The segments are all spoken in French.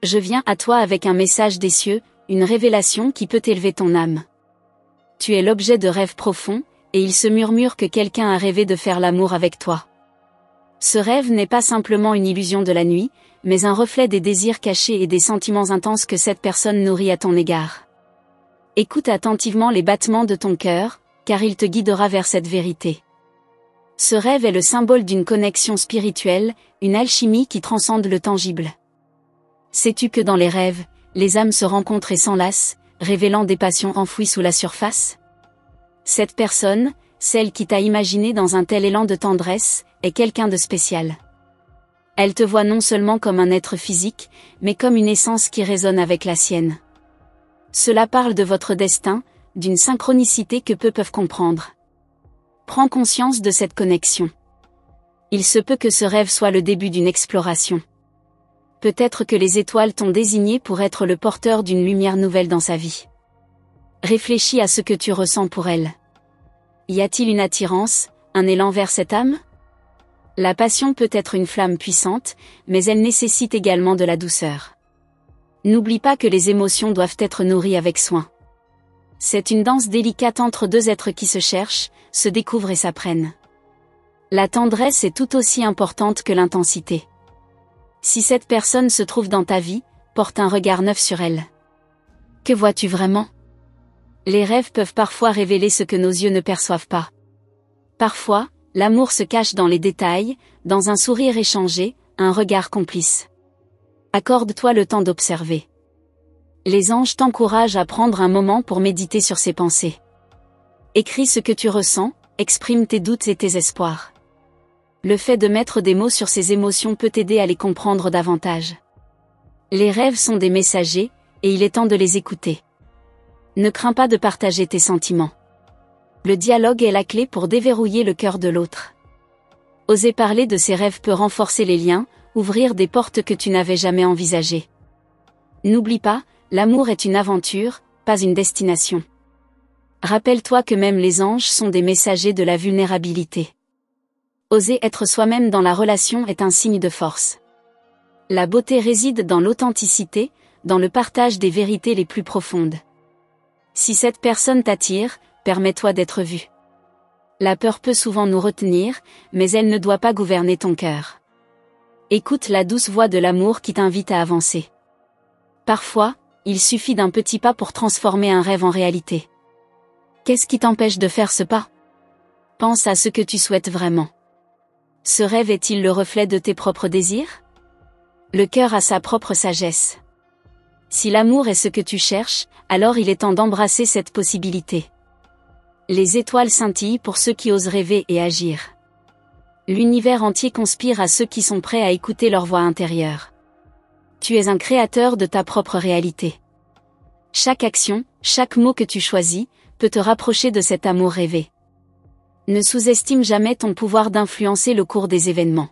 Je viens à toi avec un message des cieux, une révélation qui peut élever ton âme. Tu es l'objet de rêves profonds, et il se murmure que quelqu'un a rêvé de faire l'amour avec toi. Ce rêve n'est pas simplement une illusion de la nuit, mais un reflet des désirs cachés et des sentiments intenses que cette personne nourrit à ton égard. Écoute attentivement les battements de ton cœur, car il te guidera vers cette vérité. Ce rêve est le symbole d'une connexion spirituelle, une alchimie qui transcende le tangible. Sais-tu que dans les rêves, les âmes se rencontrent et s'enlacent, révélant des passions enfouies sous la surface? Cette personne, celle qui t'a imaginé dans un tel élan de tendresse, est quelqu'un de spécial. Elle te voit non seulement comme un être physique, mais comme une essence qui résonne avec la sienne. Cela parle de votre destin, d'une synchronicité que peu peuvent comprendre. Prends conscience de cette connexion. Il se peut que ce rêve soit le début d'une exploration. Peut-être que les étoiles t'ont désigné pour être le porteur d'une lumière nouvelle dans sa vie. Réfléchis à ce que tu ressens pour elle. Y a-t-il une attirance, un élan vers cette âme? La passion peut être une flamme puissante, mais elle nécessite également de la douceur. N'oublie pas que les émotions doivent être nourries avec soin. C'est une danse délicate entre deux êtres qui se cherchent, se découvrent et s'apprennent. La tendresse est tout aussi importante que l'intensité. Si cette personne se trouve dans ta vie, porte un regard neuf sur elle. Que vois-tu vraiment? Les rêves peuvent parfois révéler ce que nos yeux ne perçoivent pas. Parfois, l'amour se cache dans les détails, dans un sourire échangé, un regard complice. Accorde-toi le temps d'observer. Les anges t'encouragent à prendre un moment pour méditer sur ces pensées. Écris ce que tu ressens, exprime tes doutes et tes espoirs. Le fait de mettre des mots sur ces émotions peut t'aider à les comprendre davantage. Les rêves sont des messagers, et il est temps de les écouter. Ne crains pas de partager tes sentiments. Le dialogue est la clé pour déverrouiller le cœur de l'autre. Oser parler de ses rêves peut renforcer les liens, ouvrir des portes que tu n'avais jamais envisagées. N'oublie pas, l'amour est une aventure, pas une destination. Rappelle-toi que même les anges sont des messagers de la vulnérabilité. Oser être soi-même dans la relation est un signe de force. La beauté réside dans l'authenticité, dans le partage des vérités les plus profondes. Si cette personne t'attire, permets-toi d'être vu. La peur peut souvent nous retenir, mais elle ne doit pas gouverner ton cœur. Écoute la douce voix de l'amour qui t'invite à avancer. Parfois, il suffit d'un petit pas pour transformer un rêve en réalité. Qu'est-ce qui t'empêche de faire ce pas? Pense à ce que tu souhaites vraiment. Ce rêve est-il le reflet de tes propres désirs? Le cœur a sa propre sagesse. Si l'amour est ce que tu cherches, alors il est temps d'embrasser cette possibilité. Les étoiles scintillent pour ceux qui osent rêver et agir. L'univers entier conspire à ceux qui sont prêts à écouter leur voix intérieure. Tu es un créateur de ta propre réalité. Chaque action, chaque mot que tu choisis, peut te rapprocher de cet amour rêvé. Ne sous-estime jamais ton pouvoir d'influencer le cours des événements.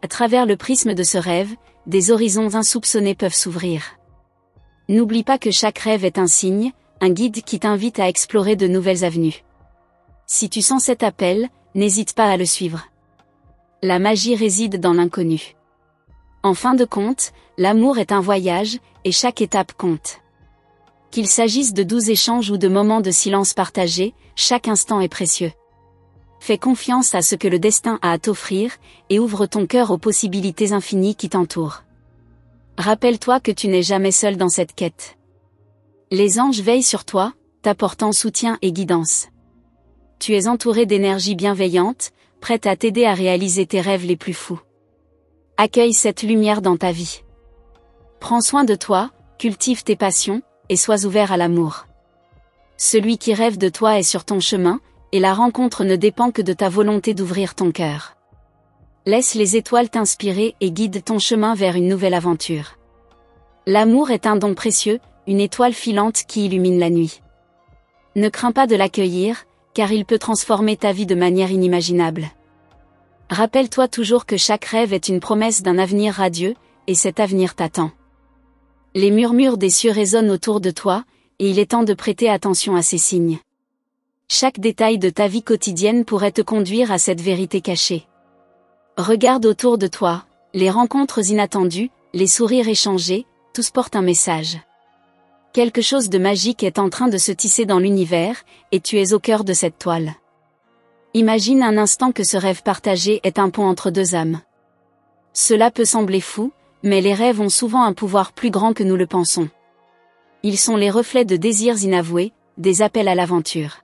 À travers le prisme de ce rêve, des horizons insoupçonnés peuvent s'ouvrir. N'oublie pas que chaque rêve est un signe, un guide qui t'invite à explorer de nouvelles avenues. Si tu sens cet appel, n'hésite pas à le suivre. La magie réside dans l'inconnu. En fin de compte, l'amour est un voyage, et chaque étape compte. Qu'il s'agisse de doux échanges ou de moments de silence partagés, chaque instant est précieux. Fais confiance à ce que le destin a à t'offrir, et ouvre ton cœur aux possibilités infinies qui t'entourent. Rappelle-toi que tu n'es jamais seul dans cette quête. Les anges veillent sur toi, t'apportant soutien et guidance. Tu es entouré d'énergie bienveillante, prête à t'aider à réaliser tes rêves les plus fous. Accueille cette lumière dans ta vie. Prends soin de toi, cultive tes passions, et sois ouvert à l'amour. Celui qui rêve de toi est sur ton chemin, et la rencontre ne dépend que de ta volonté d'ouvrir ton cœur. Laisse les étoiles t'inspirer et guide ton chemin vers une nouvelle aventure. L'amour est un don précieux, une étoile filante qui illumine la nuit. Ne crains pas de l'accueillir, car il peut transformer ta vie de manière inimaginable. Rappelle-toi toujours que chaque rêve est une promesse d'un avenir radieux, et cet avenir t'attend. Les murmures des cieux résonnent autour de toi, et il est temps de prêter attention à ces signes. Chaque détail de ta vie quotidienne pourrait te conduire à cette vérité cachée. Regarde autour de toi, les rencontres inattendues, les sourires échangés, Tous portent un message. Quelque chose de magique est en train de se tisser dans l'univers, et tu es au cœur de cette toile. Imagine un instant que ce rêve partagé est un pont entre deux âmes. Cela peut sembler fou, mais les rêves ont souvent un pouvoir plus grand que nous le pensons. Ils sont les reflets de désirs inavoués, des appels à l'aventure.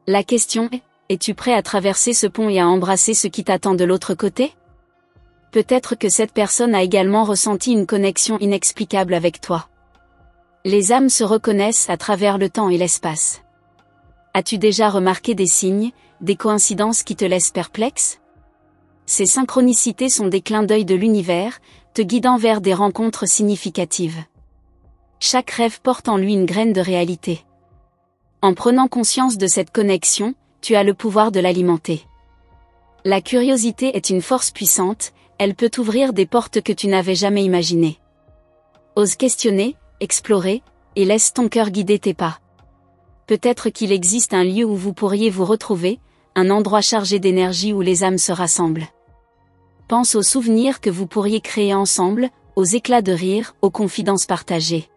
La question est, es-tu prêt à traverser ce pont et à embrasser ce qui t'attend de l'autre côté? Peut-être que cette personne a également ressenti une connexion inexplicable avec toi. Les âmes se reconnaissent à travers le temps et l'espace. As-tu déjà remarqué des signes, des coïncidences qui te laissent perplexe? Ces synchronicités sont des clins d'œil de l'univers, te guidant vers des rencontres significatives. Chaque rêve porte en lui une graine de réalité. En prenant conscience de cette connexion, tu as le pouvoir de l'alimenter. La curiosité est une force puissante, elle peut t'ouvrir des portes que tu n'avais jamais imaginées. Ose questionner, explorer, et laisse ton cœur guider tes pas. Peut-être qu'il existe un lieu où vous pourriez vous retrouver, un endroit chargé d'énergie où les âmes se rassemblent. Pense aux souvenirs que vous pourriez créer ensemble, aux éclats de rire, aux confidences partagées.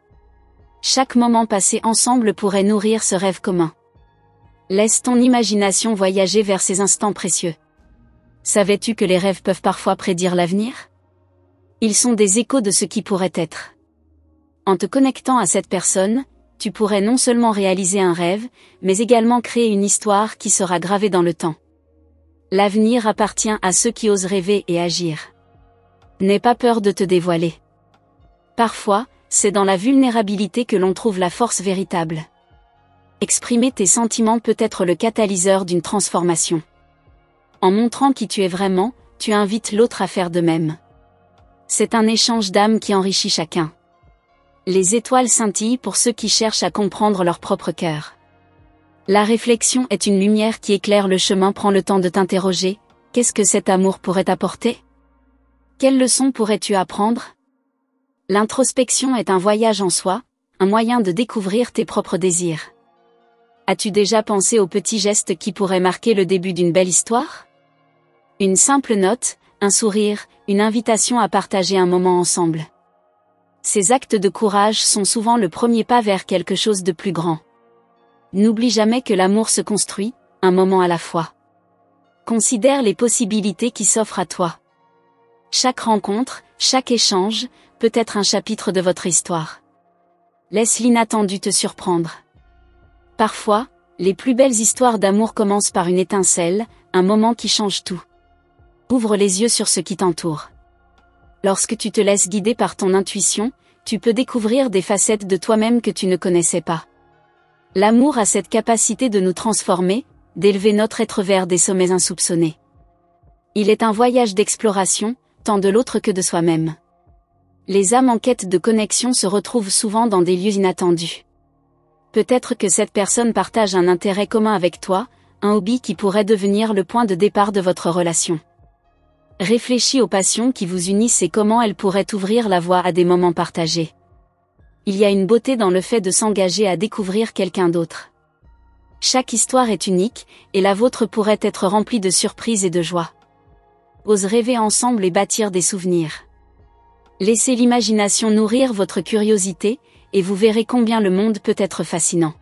Chaque moment passé ensemble pourrait nourrir ce rêve commun. Laisse ton imagination voyager vers ces instants précieux. Savais-tu que les rêves peuvent parfois prédire l'avenir? Ils sont des échos de ce qui pourrait être. En te connectant à cette personne, tu pourrais non seulement réaliser un rêve, mais également créer une histoire qui sera gravée dans le temps. L'avenir appartient à ceux qui osent rêver et agir. N'aie pas peur de te dévoiler. Parfois, c'est dans la vulnérabilité que l'on trouve la force véritable. Exprimer tes sentiments peut être le catalyseur d'une transformation. En montrant qui tu es vraiment, tu invites l'autre à faire de même. C'est un échange d'âmes qui enrichit chacun. Les étoiles scintillent pour ceux qui cherchent à comprendre leur propre cœur. La réflexion est une lumière qui éclaire le chemin. Prends le temps de t'interroger, qu'est-ce que cet amour pourrait t'apporter? Quelles leçons pourrais-tu apprendre? L'introspection est un voyage en soi, un moyen de découvrir tes propres désirs. As-tu déjà pensé aux petits gestes qui pourraient marquer le début d'une belle histoire? Une simple note, un sourire, une invitation à partager un moment ensemble. Ces actes de courage sont souvent le premier pas vers quelque chose de plus grand. N'oublie jamais que l'amour se construit, un moment à la fois. Considère les possibilités qui s'offrent à toi. Chaque rencontre, chaque échange, peut être un chapitre de votre histoire. Laisse l'inattendu te surprendre. Parfois, les plus belles histoires d'amour commencent par une étincelle, un moment qui change tout. Ouvre les yeux sur ce qui t'entoure. Lorsque tu te laisses guider par ton intuition, tu peux découvrir des facettes de toi-même que tu ne connaissais pas. L'amour a cette capacité de nous transformer, d'élever notre être vers des sommets insoupçonnés. Il est un voyage d'exploration, tant de l'autre que de soi-même. Les âmes en quête de connexion se retrouvent souvent dans des lieux inattendus. Peut-être que cette personne partage un intérêt commun avec toi, un hobby qui pourrait devenir le point de départ de votre relation. Réfléchis aux passions qui vous unissent et comment elles pourraient ouvrir la voie à des moments partagés. Il y a une beauté dans le fait de s'engager à découvrir quelqu'un d'autre. Chaque histoire est unique, et la vôtre pourrait être remplie de surprises et de joie. Ose rêver ensemble et bâtir des souvenirs. Laissez l'imagination nourrir votre curiosité, et vous verrez combien le monde peut être fascinant.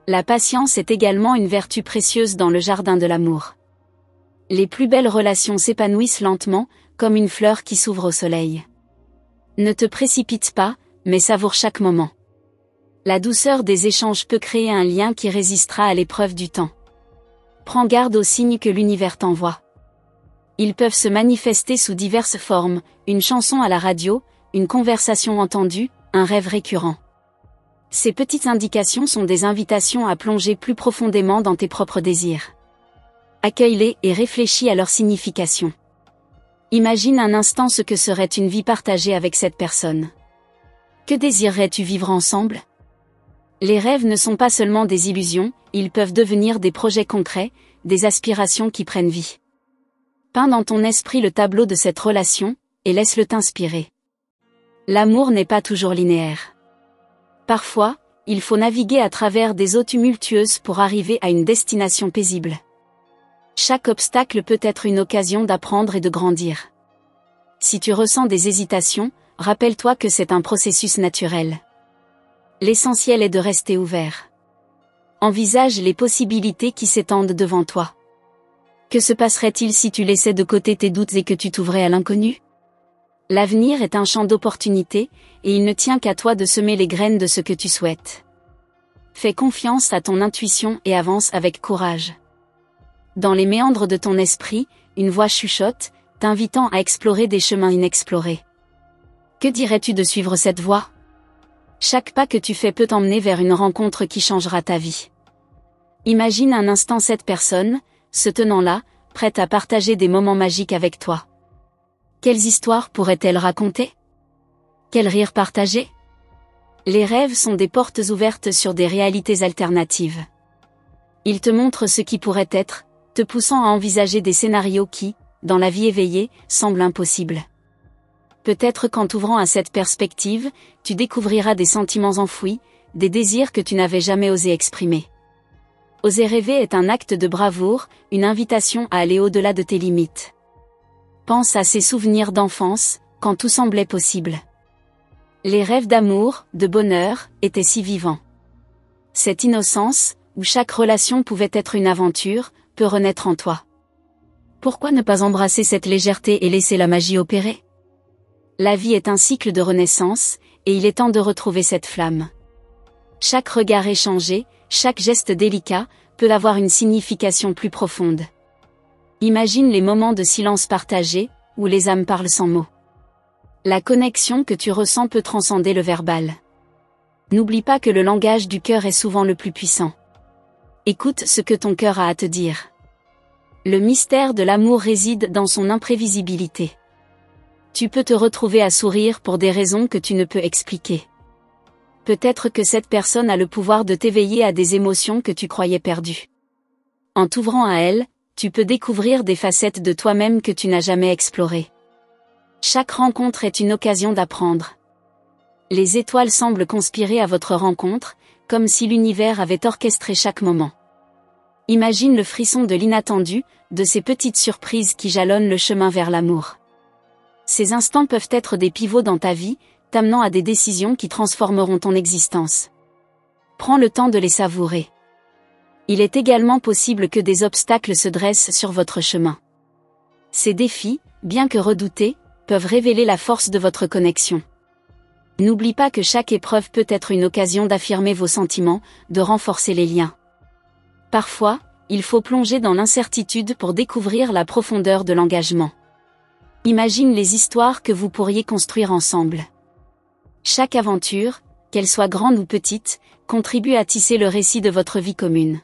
La patience est également une vertu précieuse dans le jardin de l'amour. Les plus belles relations s'épanouissent lentement, comme une fleur qui s'ouvre au soleil. Ne te précipite pas, mais savoure chaque moment. La douceur des échanges peut créer un lien qui résistera à l'épreuve du temps. Prends garde aux signes que l'univers t'envoie. Ils peuvent se manifester sous diverses formes, une chanson à la radio, une conversation entendue, un rêve récurrent. Ces petites indications sont des invitations à plonger plus profondément dans tes propres désirs. Accueille-les et réfléchis à leur signification. Imagine un instant ce que serait une vie partagée avec cette personne. Que désirerais-tu vivre ensemble? Les rêves ne sont pas seulement des illusions, ils peuvent devenir des projets concrets, des aspirations qui prennent vie. Peins dans ton esprit le tableau de cette relation, et laisse-le t'inspirer. L'amour n'est pas toujours linéaire. Parfois, il faut naviguer à travers des eaux tumultueuses pour arriver à une destination paisible. Chaque obstacle peut être une occasion d'apprendre et de grandir. Si tu ressens des hésitations, rappelle-toi que c'est un processus naturel. L'essentiel est de rester ouvert. Envisage les possibilités qui s'étendent devant toi. Que se passerait-il si tu laissais de côté tes doutes et que tu t'ouvrais à l'inconnu? L'avenir est un champ d'opportunités, et il ne tient qu'à toi de semer les graines de ce que tu souhaites. Fais confiance à ton intuition et avance avec courage. Dans les méandres de ton esprit, une voix chuchote, t'invitant à explorer des chemins inexplorés. Que dirais-tu de suivre cette voie? Chaque pas que tu fais peut t'emmener vers une rencontre qui changera ta vie. Imagine un instant cette personne, se tenant là, prête à partager des moments magiques avec toi. Quelles histoires pourrait-elle raconter? Quels rires partager? Les rêves sont des portes ouvertes sur des réalités alternatives. Ils te montrent ce qui pourrait être, te poussant à envisager des scénarios qui, dans la vie éveillée, semblent impossibles. Peut-être qu'en t'ouvrant à cette perspective, tu découvriras des sentiments enfouis, des désirs que tu n'avais jamais osé exprimer. Oser rêver est un acte de bravoure, une invitation à aller au-delà de tes limites. Pense à ces souvenirs d'enfance, quand tout semblait possible. Les rêves d'amour, de bonheur, étaient si vivants. Cette innocence, où chaque relation pouvait être une aventure, peut renaître en toi. Pourquoi ne pas embrasser cette légèreté et laisser la magie opérer? La vie est un cycle de renaissance, et il est temps de retrouver cette flamme. Chaque regard échangé, chaque geste délicat, peut avoir une signification plus profonde. Imagine les moments de silence partagés, où les âmes parlent sans mots. La connexion que tu ressens peut transcender le verbal. N'oublie pas que le langage du cœur est souvent le plus puissant. Écoute ce que ton cœur a à te dire. Le mystère de l'amour réside dans son imprévisibilité. Tu peux te retrouver à sourire pour des raisons que tu ne peux expliquer. Peut-être que cette personne a le pouvoir de t'éveiller à des émotions que tu croyais perdues. En t'ouvrant à elle, tu peux découvrir des facettes de toi-même que tu n'as jamais explorées. Chaque rencontre est une occasion d'apprendre. Les étoiles semblent conspirer à votre rencontre, comme si l'univers avait orchestré chaque moment. Imagine le frisson de l'inattendu, de ces petites surprises qui jalonnent le chemin vers l'amour. Ces instants peuvent être des pivots dans ta vie, t'amenant à des décisions qui transformeront ton existence. Prends le temps de les savourer. Il est également possible que des obstacles se dressent sur votre chemin. Ces défis, bien que redoutés, peuvent révéler la force de votre connexion. N'oublie pas que chaque épreuve peut être une occasion d'affirmer vos sentiments, de renforcer les liens. Parfois, il faut plonger dans l'incertitude pour découvrir la profondeur de l'engagement. Imagine les histoires que vous pourriez construire ensemble. Chaque aventure, qu'elle soit grande ou petite, contribue à tisser le récit de votre vie commune.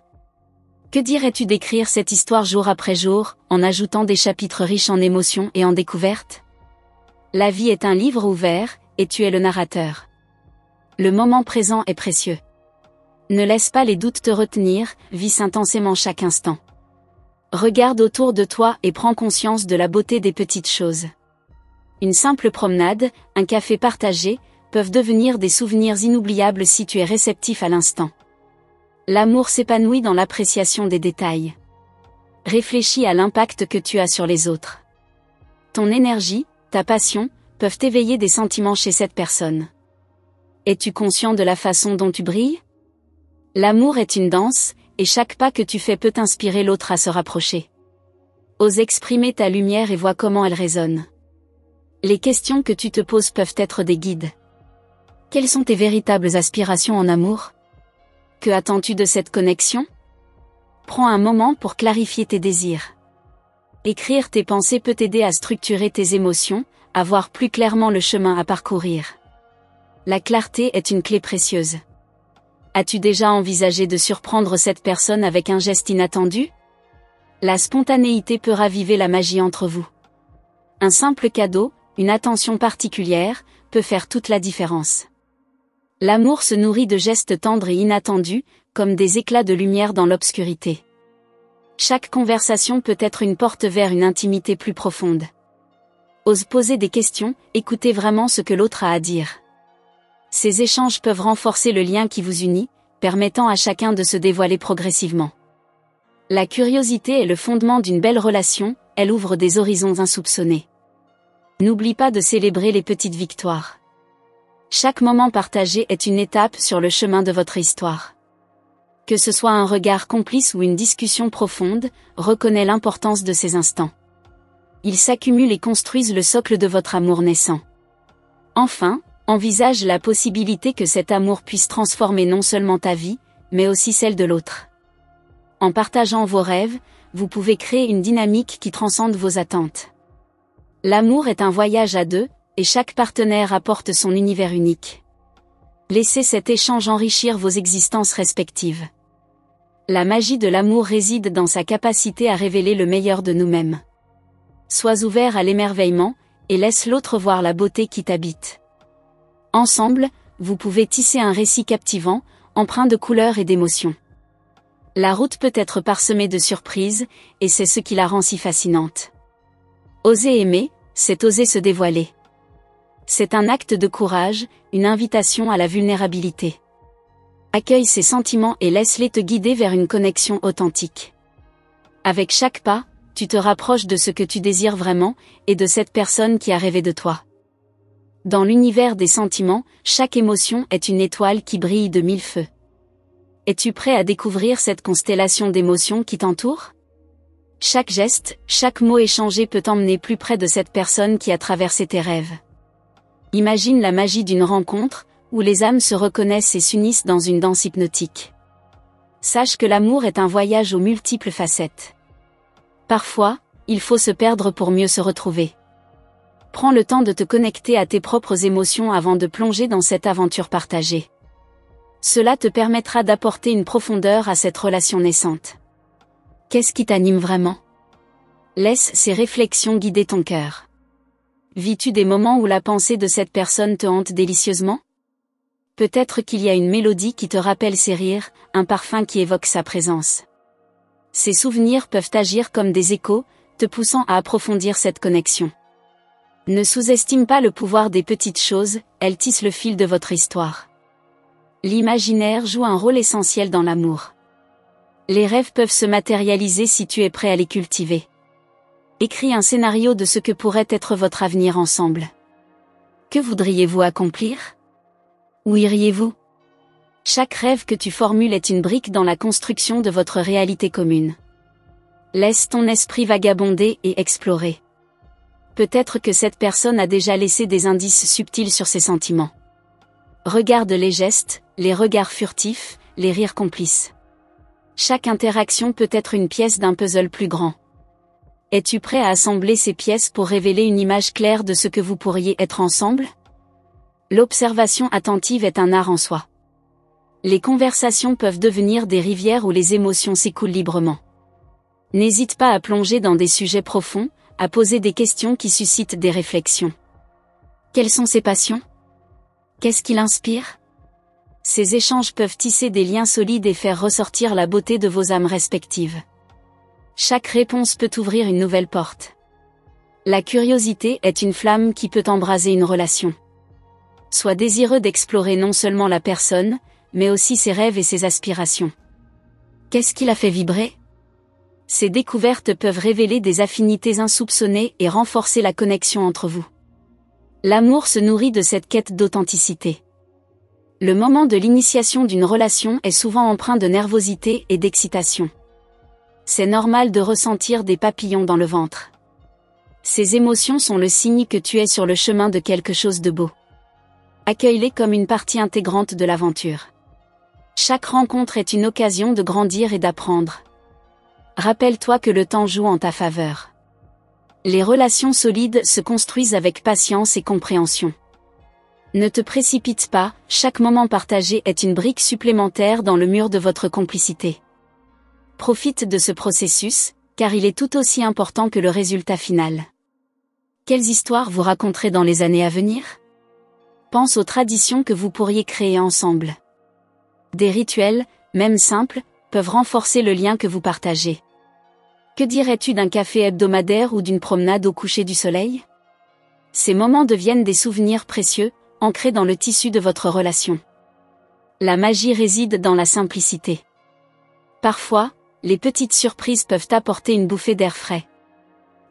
Que dirais-tu d'écrire cette histoire jour après jour, en ajoutant des chapitres riches en émotions et en découvertes? La vie est un livre ouvert, et tu es le narrateur. Le moment présent est précieux. Ne laisse pas les doutes te retenir, vis intensément chaque instant. Regarde autour de toi et prends conscience de la beauté des petites choses. Une simple promenade, un café partagé, peuvent devenir des souvenirs inoubliables si tu es réceptif à l'instant. L'amour s'épanouit dans l'appréciation des détails. Réfléchis à l'impact que tu as sur les autres. Ton énergie, ta passion, peuvent éveiller des sentiments chez cette personne. Es-tu conscient de la façon dont tu brilles? L'amour est une danse, et chaque pas que tu fais peut inspirer l'autre à se rapprocher. Ose exprimer ta lumière et vois comment elle résonne. Les questions que tu te poses peuvent être des guides. Quelles sont tes véritables aspirations en amour? Que attends-tu de cette connexion? Prends un moment pour clarifier tes désirs. Écrire tes pensées peut t'aider à structurer tes émotions, à voir plus clairement le chemin à parcourir. La clarté est une clé précieuse. As-tu déjà envisagé de surprendre cette personne avec un geste inattendu? La spontanéité peut raviver la magie entre vous. Un simple cadeau, une attention particulière, peut faire toute la différence. L'amour se nourrit de gestes tendres et inattendus, comme des éclats de lumière dans l'obscurité. Chaque conversation peut être une porte vers une intimité plus profonde. Ose poser des questions, écoutez vraiment ce que l'autre a à dire. Ces échanges peuvent renforcer le lien qui vous unit, permettant à chacun de se dévoiler progressivement. La curiosité est le fondement d'une belle relation, elle ouvre des horizons insoupçonnés. N'oublie pas de célébrer les petites victoires. Chaque moment partagé est une étape sur le chemin de votre histoire. Que ce soit un regard complice ou une discussion profonde, reconnais l'importance de ces instants. Ils s'accumulent et construisent le socle de votre amour naissant. Enfin, envisage la possibilité que cet amour puisse transformer non seulement ta vie, mais aussi celle de l'autre. En partageant vos rêves, vous pouvez créer une dynamique qui transcende vos attentes. L'amour est un voyage à deux, et chaque partenaire apporte son univers unique. Laissez cet échange enrichir vos existences respectives. La magie de l'amour réside dans sa capacité à révéler le meilleur de nous-mêmes. Sois ouvert à l'émerveillement, et laisse l'autre voir la beauté qui t'habite. Ensemble, vous pouvez tisser un récit captivant, empreint de couleurs et d'émotions. La route peut être parsemée de surprises, et c'est ce qui la rend si fascinante. Oser aimer, c'est oser se dévoiler. C'est un acte de courage, une invitation à la vulnérabilité. Accueille ces sentiments et laisse-les te guider vers une connexion authentique. Avec chaque pas, tu te rapproches de ce que tu désires vraiment, et de cette personne qui a rêvé de toi. Dans l'univers des sentiments, chaque émotion est une étoile qui brille de mille feux. Es-tu prêt à découvrir cette constellation d'émotions qui t'entoure ? Chaque geste, chaque mot échangé peut t'emmener plus près de cette personne qui a traversé tes rêves. Imagine la magie d'une rencontre, où les âmes se reconnaissent et s'unissent dans une danse hypnotique. Sache que l'amour est un voyage aux multiples facettes. Parfois, il faut se perdre pour mieux se retrouver. Prends le temps de te connecter à tes propres émotions avant de plonger dans cette aventure partagée. Cela te permettra d'apporter une profondeur à cette relation naissante. Qu'est-ce qui t'anime vraiment ? Laisse ces réflexions guider ton cœur. Vis-tu des moments où la pensée de cette personne te hante délicieusement ? Peut-être qu'il y a une mélodie qui te rappelle ses rires, un parfum qui évoque sa présence. Ces souvenirs peuvent agir comme des échos, te poussant à approfondir cette connexion. Ne sous-estime pas le pouvoir des petites choses, elles tissent le fil de votre histoire. L'imaginaire joue un rôle essentiel dans l'amour. Les rêves peuvent se matérialiser si tu es prêt à les cultiver. Écris un scénario de ce que pourrait être votre avenir ensemble. Que voudriez-vous accomplir ? Où iriez-vous ? Chaque rêve que tu formules est une brique dans la construction de votre réalité commune. Laisse ton esprit vagabonder et explorer. Peut-être que cette personne a déjà laissé des indices subtils sur ses sentiments. Regarde les gestes, les regards furtifs, les rires complices. Chaque interaction peut être une pièce d'un puzzle plus grand. Es-tu prêt à assembler ces pièces pour révéler une image claire de ce que vous pourriez être ensemble ? L'observation attentive est un art en soi. Les conversations peuvent devenir des rivières où les émotions s'écoulent librement. N'hésite pas à plonger dans des sujets profonds, à poser des questions qui suscitent des réflexions. Quelles sont ses passions ? Qu'est-ce qui l'inspire ? Ces échanges peuvent tisser des liens solides et faire ressortir la beauté de vos âmes respectives. Chaque réponse peut ouvrir une nouvelle porte. La curiosité est une flamme qui peut embraser une relation. Sois désireux d'explorer non seulement la personne, mais aussi ses rêves et ses aspirations. Qu'est-ce qui la fait vibrer ? Ces découvertes peuvent révéler des affinités insoupçonnées et renforcer la connexion entre vous. L'amour se nourrit de cette quête d'authenticité. Le moment de l'initiation d'une relation est souvent empreint de nervosité et d'excitation. C'est normal de ressentir des papillons dans le ventre. Ces émotions sont le signe que tu es sur le chemin de quelque chose de beau. Accueille-les comme une partie intégrante de l'aventure. Chaque rencontre est une occasion de grandir et d'apprendre. Rappelle-toi que le temps joue en ta faveur. Les relations solides se construisent avec patience et compréhension. Ne te précipite pas, chaque moment partagé est une brique supplémentaire dans le mur de votre complicité. Profite de ce processus, car il est tout aussi important que le résultat final. Quelles histoires vous raconterez dans les années à venir ? Pense aux traditions que vous pourriez créer ensemble. Des rituels, même simples, peuvent renforcer le lien que vous partagez. Que dirais-tu d'un café hebdomadaire ou d'une promenade au coucher du soleil ? Ces moments deviennent des souvenirs précieux, ancrés dans le tissu de votre relation. La magie réside dans la simplicité. Parfois, les petites surprises peuvent apporter une bouffée d'air frais.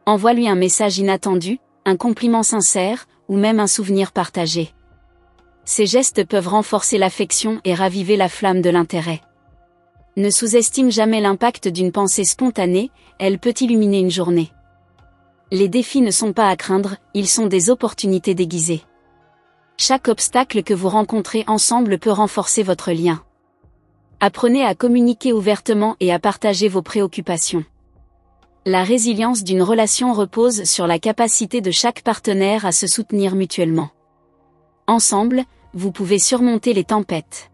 Envoie-lui un message inattendu, un compliment sincère, ou même un souvenir partagé. Ces gestes peuvent renforcer l'affection et raviver la flamme de l'intérêt. Ne sous-estime jamais l'impact d'une pensée spontanée, elle peut illuminer une journée. Les défis ne sont pas à craindre, ils sont des opportunités déguisées. Chaque obstacle que vous rencontrez ensemble peut renforcer votre lien. Apprenez à communiquer ouvertement et à partager vos préoccupations. La résilience d'une relation repose sur la capacité de chaque partenaire à se soutenir mutuellement. Ensemble, vous pouvez surmonter les tempêtes.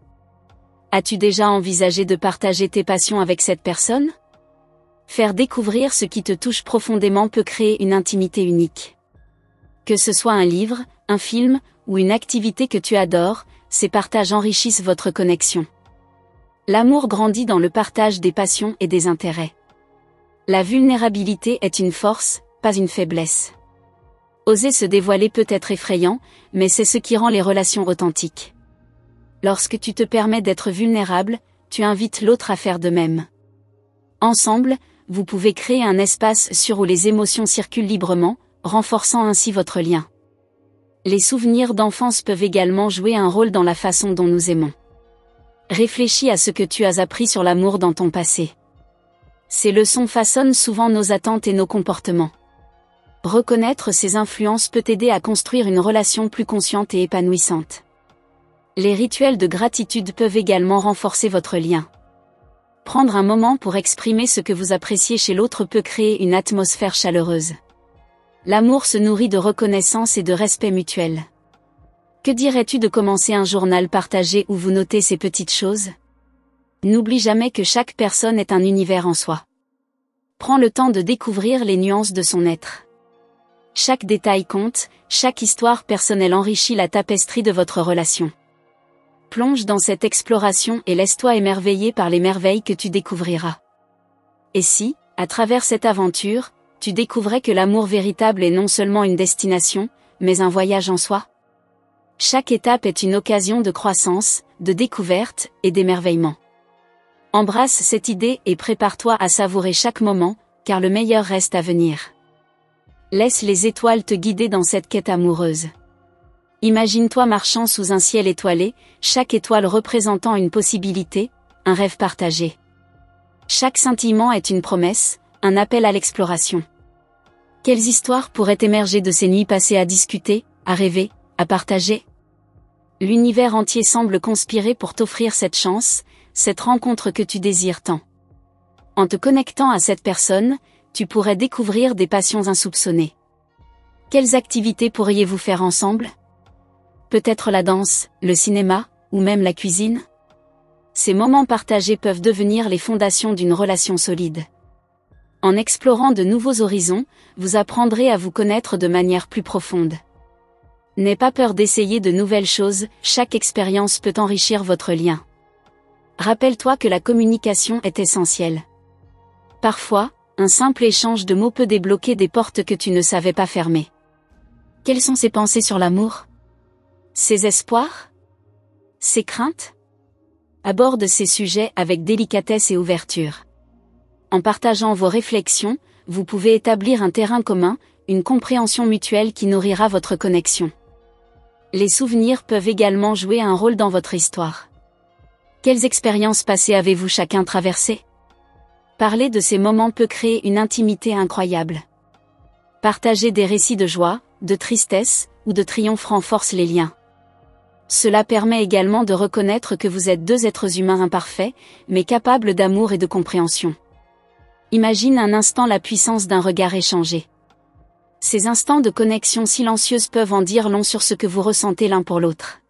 As-tu déjà envisagé de partager tes passions avec cette personne? Faire découvrir ce qui te touche profondément peut créer une intimité unique. Que ce soit un livre, un film, ou une activité que tu adores, ces partages enrichissent votre connexion. L'amour grandit dans le partage des passions et des intérêts. La vulnérabilité est une force, pas une faiblesse. Oser se dévoiler peut être effrayant, mais c'est ce qui rend les relations authentiques. Lorsque tu te permets d'être vulnérable, tu invites l'autre à faire de même. Ensemble, vous pouvez créer un espace sûr où les émotions circulent librement, renforçant ainsi votre lien. Les souvenirs d'enfance peuvent également jouer un rôle dans la façon dont nous aimons. Réfléchis à ce que tu as appris sur l'amour dans ton passé. Ces leçons façonnent souvent nos attentes et nos comportements. Reconnaître ces influences peut aider à construire une relation plus consciente et épanouissante. Les rituels de gratitude peuvent également renforcer votre lien. Prendre un moment pour exprimer ce que vous appréciez chez l'autre peut créer une atmosphère chaleureuse. L'amour se nourrit de reconnaissance et de respect mutuel. Que dirais-tu de commencer un journal partagé où vous notez ces petites choses? N'oublie jamais que chaque personne est un univers en soi. Prends le temps de découvrir les nuances de son être. Chaque détail compte, chaque histoire personnelle enrichit la tapisserie de votre relation. Plonge dans cette exploration et laisse-toi émerveiller par les merveilles que tu découvriras. Et si, à travers cette aventure, tu découvrais que l'amour véritable est non seulement une destination, mais un voyage en soi? Chaque étape est une occasion de croissance, de découverte et d'émerveillement. Embrasse cette idée et prépare-toi à savourer chaque moment, car le meilleur reste à venir. Laisse les étoiles te guider dans cette quête amoureuse. Imagine-toi marchant sous un ciel étoilé, chaque étoile représentant une possibilité, un rêve partagé. Chaque scintillement est une promesse, un appel à l'exploration. Quelles histoires pourraient émerger de ces nuits passées à discuter, à rêver, à partager? L'univers entier semble conspirer pour t'offrir cette chance, cette rencontre que tu désires tant. En te connectant à cette personne, tu pourrais découvrir des passions insoupçonnées. Quelles activités pourriez-vous faire ensemble? Peut-être la danse, le cinéma, ou même la cuisine? Ces moments partagés peuvent devenir les fondations d'une relation solide. En explorant de nouveaux horizons, vous apprendrez à vous connaître de manière plus profonde. N'aie pas peur d'essayer de nouvelles choses, chaque expérience peut enrichir votre lien. Rappelle-toi que la communication est essentielle. Parfois, un simple échange de mots peut débloquer des portes que tu ne savais pas fermer. Quelles sont ses pensées sur l'amour? Ses espoirs? Ses craintes? Aborde ces sujets avec délicatesse et ouverture. En partageant vos réflexions, vous pouvez établir un terrain commun, une compréhension mutuelle qui nourrira votre connexion. Les souvenirs peuvent également jouer un rôle dans votre histoire. Quelles expériences passées avez-vous chacun traversées? Parler de ces moments peut créer une intimité incroyable. Partager des récits de joie, de tristesse, ou de triomphe renforce les liens. Cela permet également de reconnaître que vous êtes deux êtres humains imparfaits, mais capables d'amour et de compréhension. Imagine un instant la puissance d'un regard échangé. Ces instants de connexion silencieuse peuvent en dire long sur ce que vous ressentez l'un pour l'autre.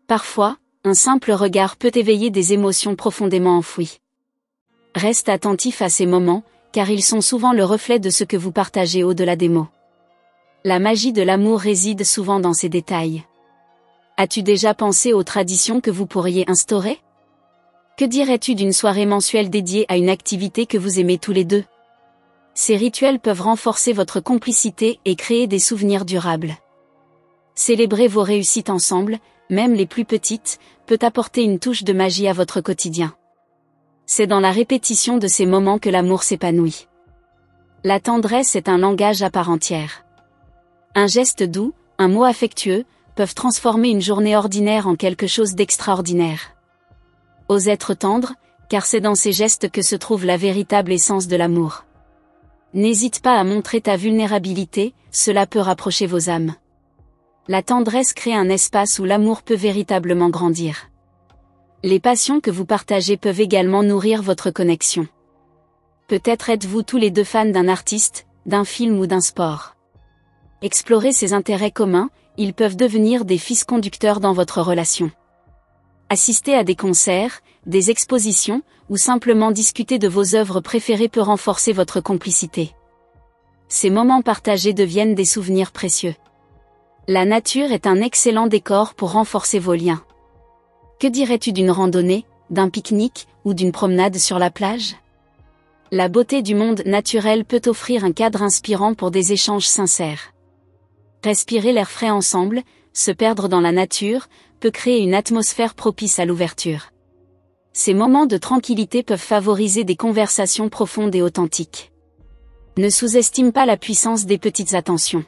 Parfois, un simple regard peut éveiller des émotions profondément enfouies. Reste attentif à ces moments, car ils sont souvent le reflet de ce que vous partagez au-delà des mots. La magie de l'amour réside souvent dans ces détails. As-tu déjà pensé aux traditions que vous pourriez instaurer? Que dirais-tu d'une soirée mensuelle dédiée à une activité que vous aimez tous les deux? Ces rituels peuvent renforcer votre complicité et créer des souvenirs durables. Célébrer vos réussites ensemble, même les plus petites, peut apporter une touche de magie à votre quotidien. C'est dans la répétition de ces moments que l'amour s'épanouit. La tendresse est un langage à part entière. Un geste doux, un mot affectueux, peuvent transformer une journée ordinaire en quelque chose d'extraordinaire. Ose être tendre, car c'est dans ces gestes que se trouve la véritable essence de l'amour. N'hésite pas à montrer ta vulnérabilité, cela peut rapprocher vos âmes. La tendresse crée un espace où l'amour peut véritablement grandir. Les passions que vous partagez peuvent également nourrir votre connexion. Peut-être êtes-vous tous les deux fans d'un artiste, d'un film ou d'un sport. Explorez ces intérêts communs, ils peuvent devenir des fils conducteurs dans votre relation. Assister à des concerts, des expositions, ou simplement discuter de vos œuvres préférées peut renforcer votre complicité. Ces moments partagés deviennent des souvenirs précieux. La nature est un excellent décor pour renforcer vos liens. Que dirais-tu d'une randonnée, d'un pique-nique, ou d'une promenade sur la plage? La beauté du monde naturel peut offrir un cadre inspirant pour des échanges sincères. Respirer l'air frais ensemble, se perdre dans la nature, peut créer une atmosphère propice à l'ouverture. Ces moments de tranquillité peuvent favoriser des conversations profondes et authentiques. Ne sous-estime pas la puissance des petites attentions.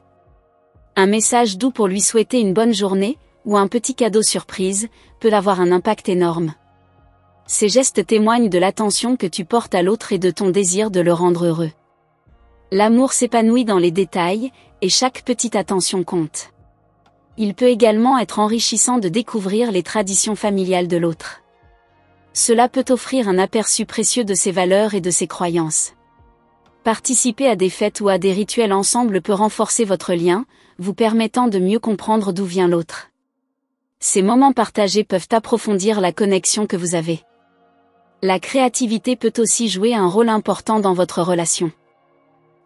Un message doux pour lui souhaiter une bonne journée, ou un petit cadeau surprise, peut avoir un impact énorme. Ces gestes témoignent de l'attention que tu portes à l'autre et de ton désir de le rendre heureux. L'amour s'épanouit dans les détails, et chaque petite attention compte. Il peut également être enrichissant de découvrir les traditions familiales de l'autre. Cela peut offrir un aperçu précieux de ses valeurs et de ses croyances. Participer à des fêtes ou à des rituels ensemble peut renforcer votre lien, vous permettant de mieux comprendre d'où vient l'autre. Ces moments partagés peuvent approfondir la connexion que vous avez. La créativité peut aussi jouer un rôle important dans votre relation.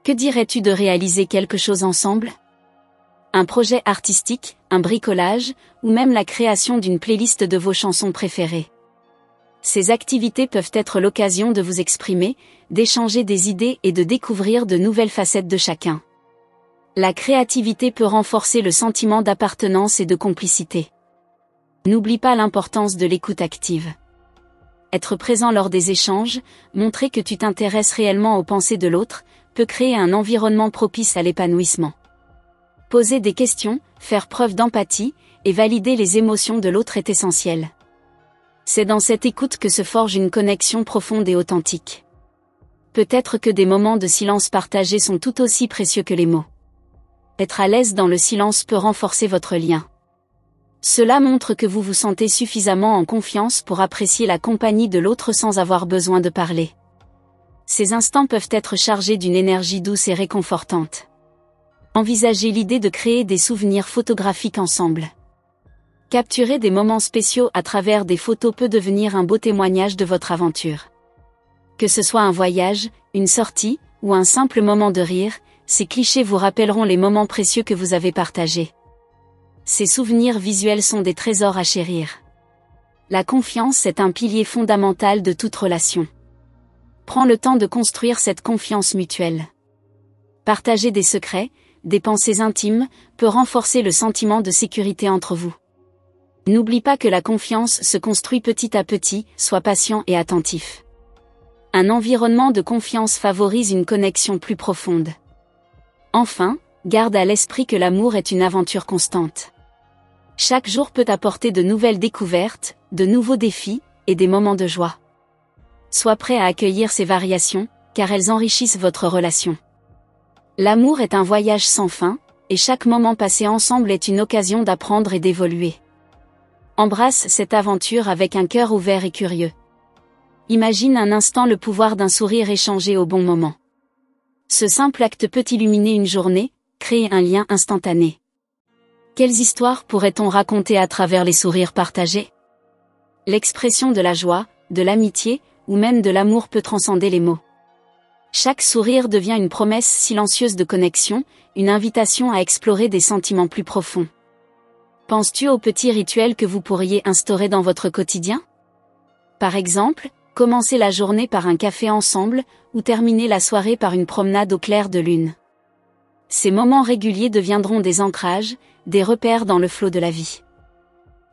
Que dirais-tu de réaliser quelque chose ensemble? Un projet artistique, un bricolage, ou même la création d'une playlist de vos chansons préférées. Ces activités peuvent être l'occasion de vous exprimer, d'échanger des idées et de découvrir de nouvelles facettes de chacun. La créativité peut renforcer le sentiment d'appartenance et de complicité. N'oublie pas l'importance de l'écoute active. Être présent lors des échanges, montrer que tu t'intéresses réellement aux pensées de l'autre, peut créer un environnement propice à l'épanouissement. Poser des questions, faire preuve d'empathie, et valider les émotions de l'autre est essentiel. C'est dans cette écoute que se forge une connexion profonde et authentique. Peut-être que des moments de silence partagés sont tout aussi précieux que les mots. Être à l'aise dans le silence peut renforcer votre lien. Cela montre que vous vous sentez suffisamment en confiance pour apprécier la compagnie de l'autre sans avoir besoin de parler. Ces instants peuvent être chargés d'une énergie douce et réconfortante. Envisagez l'idée de créer des souvenirs photographiques ensemble. Capturer des moments spéciaux à travers des photos peut devenir un beau témoignage de votre aventure. Que ce soit un voyage, une sortie, ou un simple moment de rire, ces clichés vous rappelleront les moments précieux que vous avez partagés. Ces souvenirs visuels sont des trésors à chérir. La confiance est un pilier fondamental de toute relation. Prends le temps de construire cette confiance mutuelle. Partager des secrets, des pensées intimes, peut renforcer le sentiment de sécurité entre vous. N'oublie pas que la confiance se construit petit à petit, sois patient et attentif. Un environnement de confiance favorise une connexion plus profonde. Enfin, garde à l'esprit que l'amour est une aventure constante. Chaque jour peut apporter de nouvelles découvertes, de nouveaux défis, et des moments de joie. Sois prêt à accueillir ces variations, car elles enrichissent votre relation. L'amour est un voyage sans fin, et chaque moment passé ensemble est une occasion d'apprendre et d'évoluer. Embrasse cette aventure avec un cœur ouvert et curieux. Imagine un instant le pouvoir d'un sourire échangé au bon moment. Ce simple acte peut illuminer une journée, créer un lien instantané. Quelles histoires pourrait-on raconter à travers les sourires partagés? L'expression de la joie, de l'amitié, ou même de l'amour peut transcender les mots. Chaque sourire devient une promesse silencieuse de connexion, une invitation à explorer des sentiments plus profonds. Penses-tu aux petits rituels que vous pourriez instaurer dans votre quotidien? Par exemple, commencer la journée par un café ensemble, ou terminer la soirée par une promenade au clair de lune. Ces moments réguliers deviendront des ancrages, des repères dans le flot de la vie.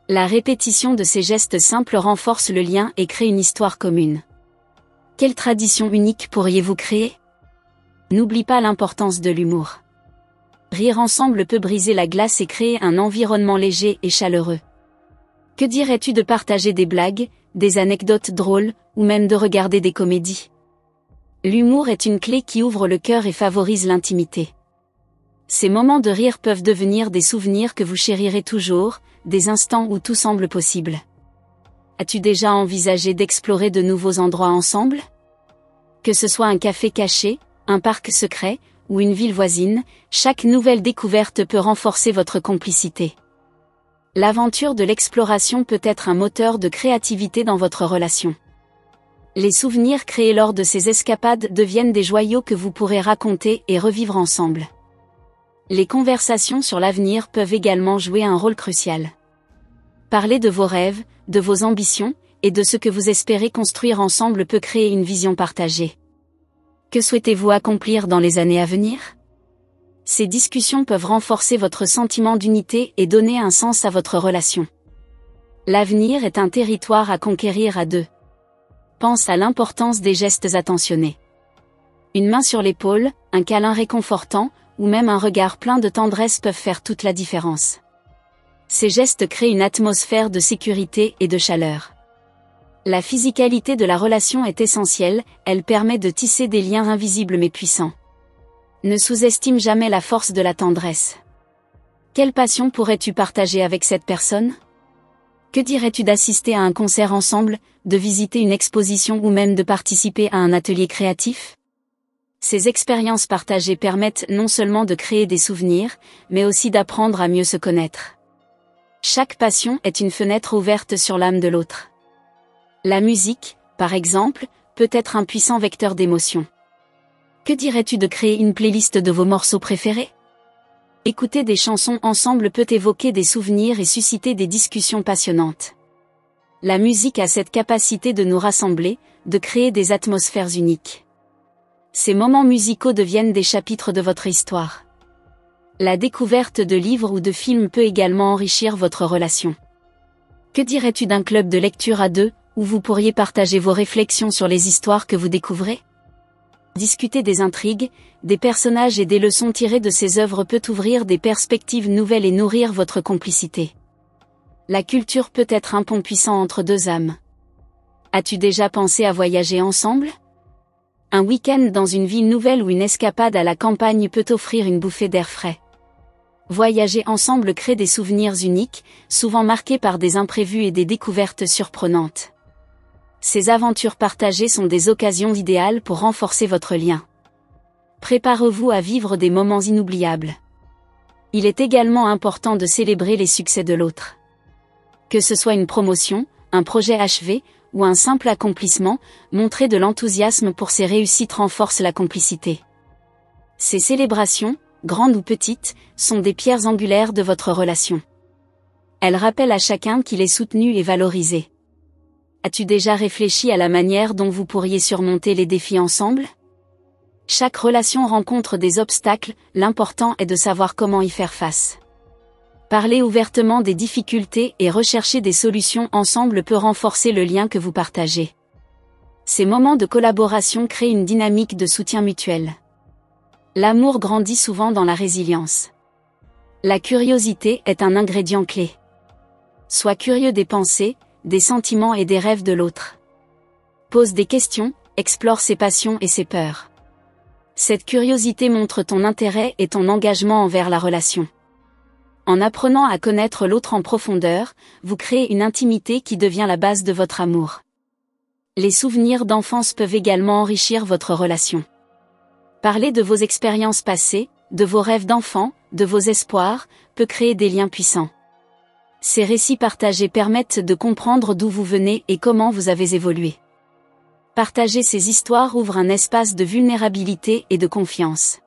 La répétition de ces gestes simples renforce le lien et crée une histoire commune. Quelle tradition unique pourriez-vous créer? N'oublie pas l'importance de l'humour. Rire ensemble peut briser la glace et créer un environnement léger et chaleureux. Que dirais-tu de partager des blagues, des anecdotes drôles, ou même de regarder des comédies? L'humour est une clé qui ouvre le cœur et favorise l'intimité. Ces moments de rire peuvent devenir des souvenirs que vous chérirez toujours, des instants où tout semble possible. As-tu déjà envisagé d'explorer de nouveaux endroits ensemble? Que ce soit un café caché, un parc secret, ou une ville voisine, chaque nouvelle découverte peut renforcer votre complicité. L'aventure de l'exploration peut être un moteur de créativité dans votre relation. Les souvenirs créés lors de ces escapades deviennent des joyaux que vous pourrez raconter et revivre ensemble. Les conversations sur l'avenir peuvent également jouer un rôle crucial. Parler de vos rêves, de vos ambitions, et de ce que vous espérez construire ensemble peut créer une vision partagée. Que souhaitez-vous accomplir dans les années à venir? Ces discussions peuvent renforcer votre sentiment d'unité et donner un sens à votre relation. L'avenir est un territoire à conquérir à deux. Pense à l'importance des gestes attentionnés. Une main sur l'épaule, un câlin réconfortant, ou même un regard plein de tendresse peuvent faire toute la différence. Ces gestes créent une atmosphère de sécurité et de chaleur. La physicalité de la relation est essentielle, elle permet de tisser des liens invisibles mais puissants. Ne sous-estime jamais la force de la tendresse. Quelle passion pourrais-tu partager avec cette personne? Que dirais-tu d'assister à un concert ensemble, de visiter une exposition ou même de participer à un atelier créatif? Ces expériences partagées permettent non seulement de créer des souvenirs, mais aussi d'apprendre à mieux se connaître. Chaque passion est une fenêtre ouverte sur l'âme de l'autre. La musique, par exemple, peut être un puissant vecteur d'émotions. Que dirais-tu de créer une playlist de vos morceaux préférés? Écouter des chansons ensemble peut évoquer des souvenirs et susciter des discussions passionnantes. La musique a cette capacité de nous rassembler, de créer des atmosphères uniques. Ces moments musicaux deviennent des chapitres de votre histoire. La découverte de livres ou de films peut également enrichir votre relation. Que dirais-tu d'un club de lecture à deux, où vous pourriez partager vos réflexions sur les histoires que vous découvrez? Discuter des intrigues, des personnages et des leçons tirées de ces œuvres peut ouvrir des perspectives nouvelles et nourrir votre complicité. La culture peut être un pont puissant entre deux âmes. As-tu déjà pensé à voyager ensemble? Un week-end dans une ville nouvelle ou une escapade à la campagne peut offrir une bouffée d'air frais. Voyager ensemble crée des souvenirs uniques, souvent marqués par des imprévus et des découvertes surprenantes. Ces aventures partagées sont des occasions idéales pour renforcer votre lien. Préparez-vous à vivre des moments inoubliables. Il est également important de célébrer les succès de l'autre. Que ce soit une promotion, un projet achevé, ou un simple accomplissement, montrer de l'enthousiasme pour ces réussites renforce la complicité. Ces célébrations, grandes ou petites, sont des pierres angulaires de votre relation. Elles rappellent à chacun qu'il est soutenu et valorisé. As-tu déjà réfléchi à la manière dont vous pourriez surmonter les défis ensemble? Chaque relation rencontre des obstacles, l'important est de savoir comment y faire face. Parler ouvertement des difficultés et rechercher des solutions ensemble peut renforcer le lien que vous partagez. Ces moments de collaboration créent une dynamique de soutien mutuel. L'amour grandit souvent dans la résilience. La curiosité est un ingrédient clé. Sois curieux des pensées, des sentiments et des rêves de l'autre. Pose des questions, explore ses passions et ses peurs. Cette curiosité montre ton intérêt et ton engagement envers la relation. En apprenant à connaître l'autre en profondeur, vous créez une intimité qui devient la base de votre amour. Les souvenirs d'enfance peuvent également enrichir votre relation. Parler de vos expériences passées, de vos rêves d'enfant, de vos espoirs, peut créer des liens puissants. Ces récits partagés permettent de comprendre d'où vous venez et comment vous avez évolué. Partager ces histoires ouvre un espace de vulnérabilité et de confiance.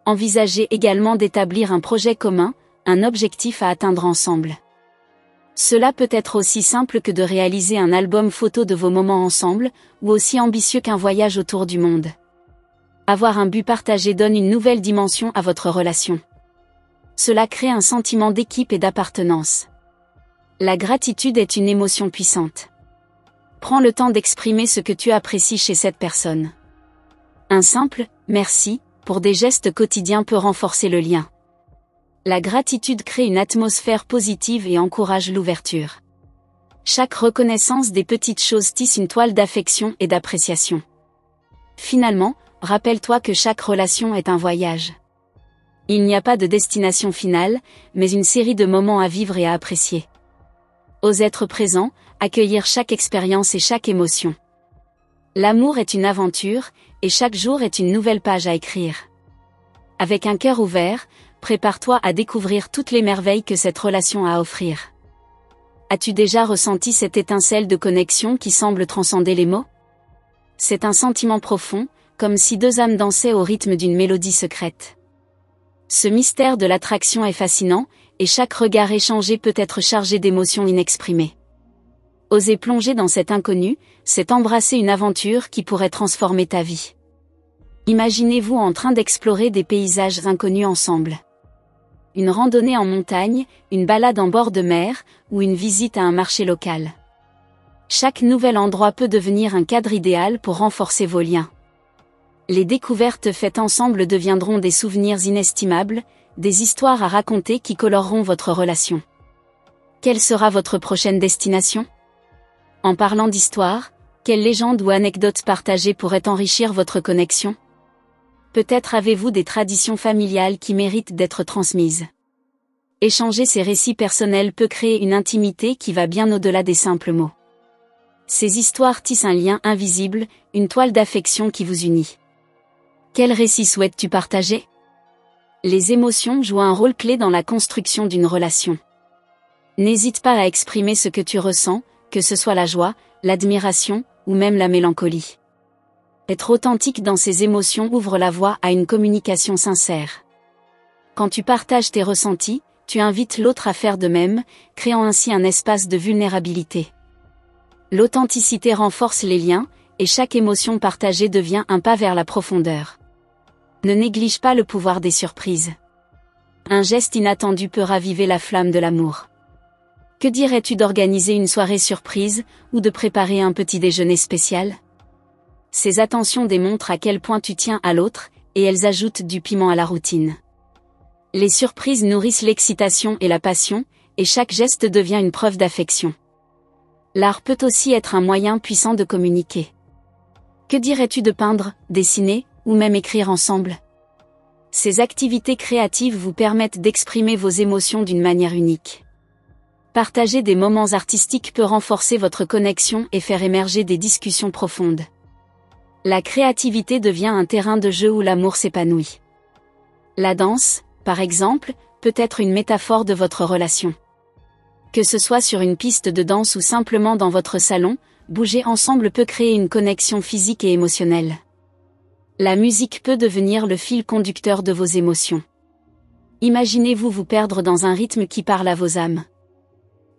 Envisagez également d'établir un projet commun, un objectif à atteindre ensemble. Cela peut être aussi simple que de réaliser un album photo de vos moments ensemble, ou aussi ambitieux qu'un voyage autour du monde. Avoir un but partagé donne une nouvelle dimension à votre relation. Cela crée un sentiment d'équipe et d'appartenance. La gratitude est une émotion puissante. Prends le temps d'exprimer ce que tu apprécies chez cette personne. Un simple « merci » pour des gestes quotidiens peut renforcer le lien. La gratitude crée une atmosphère positive et encourage l'ouverture. Chaque reconnaissance des petites choses tisse une toile d'affection et d'appréciation. Finalement, rappelle-toi que chaque relation est un voyage. Il n'y a pas de destination finale, mais une série de moments à vivre et à apprécier. Ose être présent, accueillir chaque expérience et chaque émotion. L'amour est une aventure, et chaque jour est une nouvelle page à écrire. Avec un cœur ouvert, prépare-toi à découvrir toutes les merveilles que cette relation a à offrir. As-tu déjà ressenti cette étincelle de connexion qui semble transcender les mots? C'est un sentiment profond, comme si deux âmes dansaient au rythme d'une mélodie secrète. Ce mystère de l'attraction est fascinant, et chaque regard échangé peut être chargé d'émotions inexprimées. Osez plonger dans cet inconnu, c'est embrasser une aventure qui pourrait transformer ta vie. Imaginez-vous en train d'explorer des paysages inconnus ensemble. Une randonnée en montagne, une balade en bord de mer, ou une visite à un marché local. Chaque nouvel endroit peut devenir un cadre idéal pour renforcer vos liens. Les découvertes faites ensemble deviendront des souvenirs inestimables, des histoires à raconter qui coloreront votre relation. Quelle sera votre prochaine destination? En parlant d'histoire, quelle légende ou anecdote partagée pourrait enrichir votre connexion? Peut-être avez-vous des traditions familiales qui méritent d'être transmises. Échanger ces récits personnels peut créer une intimité qui va bien au-delà des simples mots. Ces histoires tissent un lien invisible, une toile d'affection qui vous unit. Quel récit souhaites-tu partager? Les émotions jouent un rôle clé dans la construction d'une relation. N'hésite pas à exprimer ce que tu ressens, que ce soit la joie, l'admiration, ou même la mélancolie. Être authentique dans ses émotions ouvre la voie à une communication sincère. Quand tu partages tes ressentis, tu invites l'autre à faire de même, créant ainsi un espace de vulnérabilité. L'authenticité renforce les liens, et chaque émotion partagée devient un pas vers la profondeur. Ne néglige pas le pouvoir des surprises. Un geste inattendu peut raviver la flamme de l'amour. Que dirais-tu d'organiser une soirée surprise, ou de préparer un petit déjeuner spécial? Ces attentions démontrent à quel point tu tiens à l'autre, et elles ajoutent du piment à la routine. Les surprises nourrissent l'excitation et la passion, et chaque geste devient une preuve d'affection. L'art peut aussi être un moyen puissant de communiquer. Que dirais-tu de peindre, dessiner, ou même écrire ensemble? Ces activités créatives vous permettent d'exprimer vos émotions d'une manière unique. Partager des moments artistiques peut renforcer votre connexion et faire émerger des discussions profondes. La créativité devient un terrain de jeu où l'amour s'épanouit. La danse, par exemple, peut être une métaphore de votre relation. Que ce soit sur une piste de danse ou simplement dans votre salon, bouger ensemble peut créer une connexion physique et émotionnelle. La musique peut devenir le fil conducteur de vos émotions. Imaginez-vous vous perdre dans un rythme qui parle à vos âmes.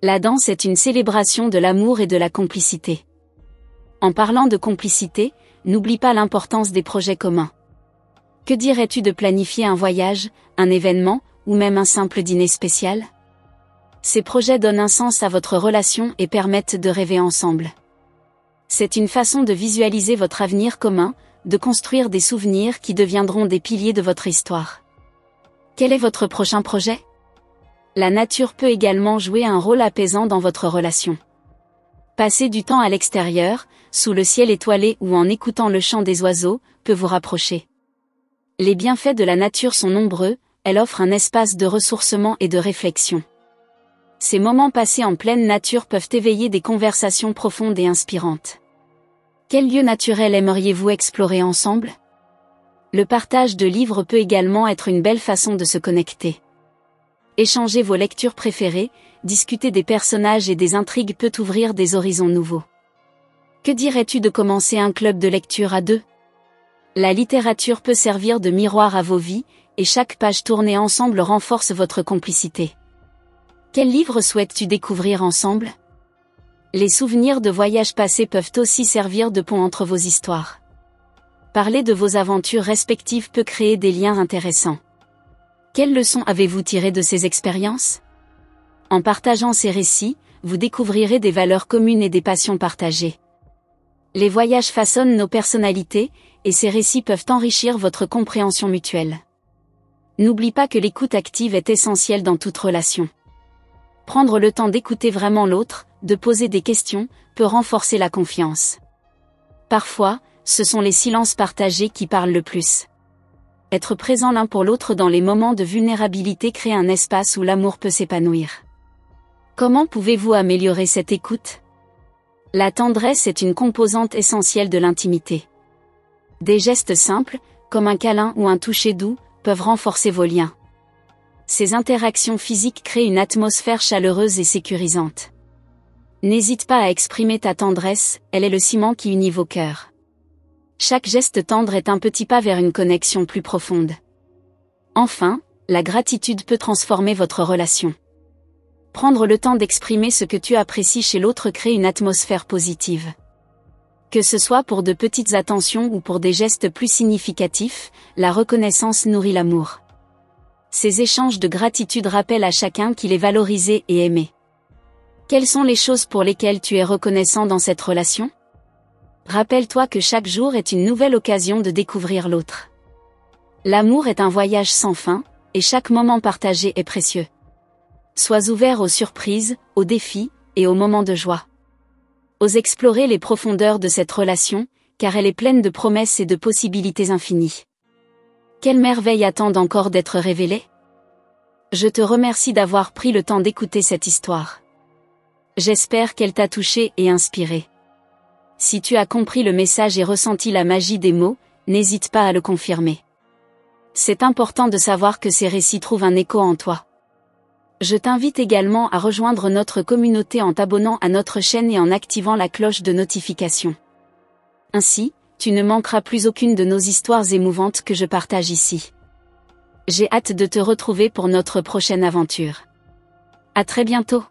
La danse est une célébration de l'amour et de la complicité. En parlant de complicité, n'oublie pas l'importance des projets communs. Que dirais-tu de planifier un voyage, un événement, ou même un simple dîner spécial? Ces projets donnent un sens à votre relation et permettent de rêver ensemble. C'est une façon de visualiser votre avenir commun, de construire des souvenirs qui deviendront des piliers de votre histoire. Quel est votre prochain projet? La nature peut également jouer un rôle apaisant dans votre relation. Passer du temps à l'extérieur, sous le ciel étoilé ou en écoutant le chant des oiseaux, peut vous rapprocher. Les bienfaits de la nature sont nombreux, elle offre un espace de ressourcement et de réflexion. Ces moments passés en pleine nature peuvent éveiller des conversations profondes et inspirantes. Quel lieu naturel aimeriez-vous explorer ensemble? Le partage de livres peut également être une belle façon de se connecter. Échanger vos lectures préférées, discuter des personnages et des intrigues peut ouvrir des horizons nouveaux. Que dirais-tu de commencer un club de lecture à deux? La littérature peut servir de miroir à vos vies, et chaque page tournée ensemble renforce votre complicité. Quel livre souhaites-tu découvrir ensemble? Les souvenirs de voyages passés peuvent aussi servir de pont entre vos histoires. Parler de vos aventures respectives peut créer des liens intéressants. Quelles leçons avez-vous tirées de ces expériences? En partageant ces récits, vous découvrirez des valeurs communes et des passions partagées. Les voyages façonnent nos personnalités, et ces récits peuvent enrichir votre compréhension mutuelle. N'oublie pas que l'écoute active est essentielle dans toute relation. Prendre le temps d'écouter vraiment l'autre, de poser des questions, peut renforcer la confiance. Parfois, ce sont les silences partagés qui parlent le plus. Être présent l'un pour l'autre dans les moments de vulnérabilité crée un espace où l'amour peut s'épanouir. Comment pouvez-vous améliorer cette écoute? La tendresse est une composante essentielle de l'intimité. Des gestes simples, comme un câlin ou un toucher doux, peuvent renforcer vos liens. Ces interactions physiques créent une atmosphère chaleureuse et sécurisante. N'hésite pas à exprimer ta tendresse, elle est le ciment qui unit vos cœurs. Chaque geste tendre est un petit pas vers une connexion plus profonde. Enfin, la gratitude peut transformer votre relation. Prendre le temps d'exprimer ce que tu apprécies chez l'autre crée une atmosphère positive. Que ce soit pour de petites attentions ou pour des gestes plus significatifs, la reconnaissance nourrit l'amour. Ces échanges de gratitude rappellent à chacun qu'il est valorisé et aimé. Quelles sont les choses pour lesquelles tu es reconnaissant dans cette relation? Rappelle-toi que chaque jour est une nouvelle occasion de découvrir l'autre. L'amour est un voyage sans fin, et chaque moment partagé est précieux. Sois ouvert aux surprises, aux défis, et aux moments de joie. Ose explorer les profondeurs de cette relation, car elle est pleine de promesses et de possibilités infinies. Quelle merveille attendent encore d'être révélée? Je te remercie d'avoir pris le temps d'écouter cette histoire. J'espère qu'elle t'a touché et inspiré. Si tu as compris le message et ressenti la magie des mots, n'hésite pas à le confirmer. C'est important de savoir que ces récits trouvent un écho en toi. Je t'invite également à rejoindre notre communauté en t'abonnant à notre chaîne et en activant la cloche de notification. Ainsi, tu ne manqueras plus aucune de nos histoires émouvantes que je partage ici. J'ai hâte de te retrouver pour notre prochaine aventure. À très bientôt.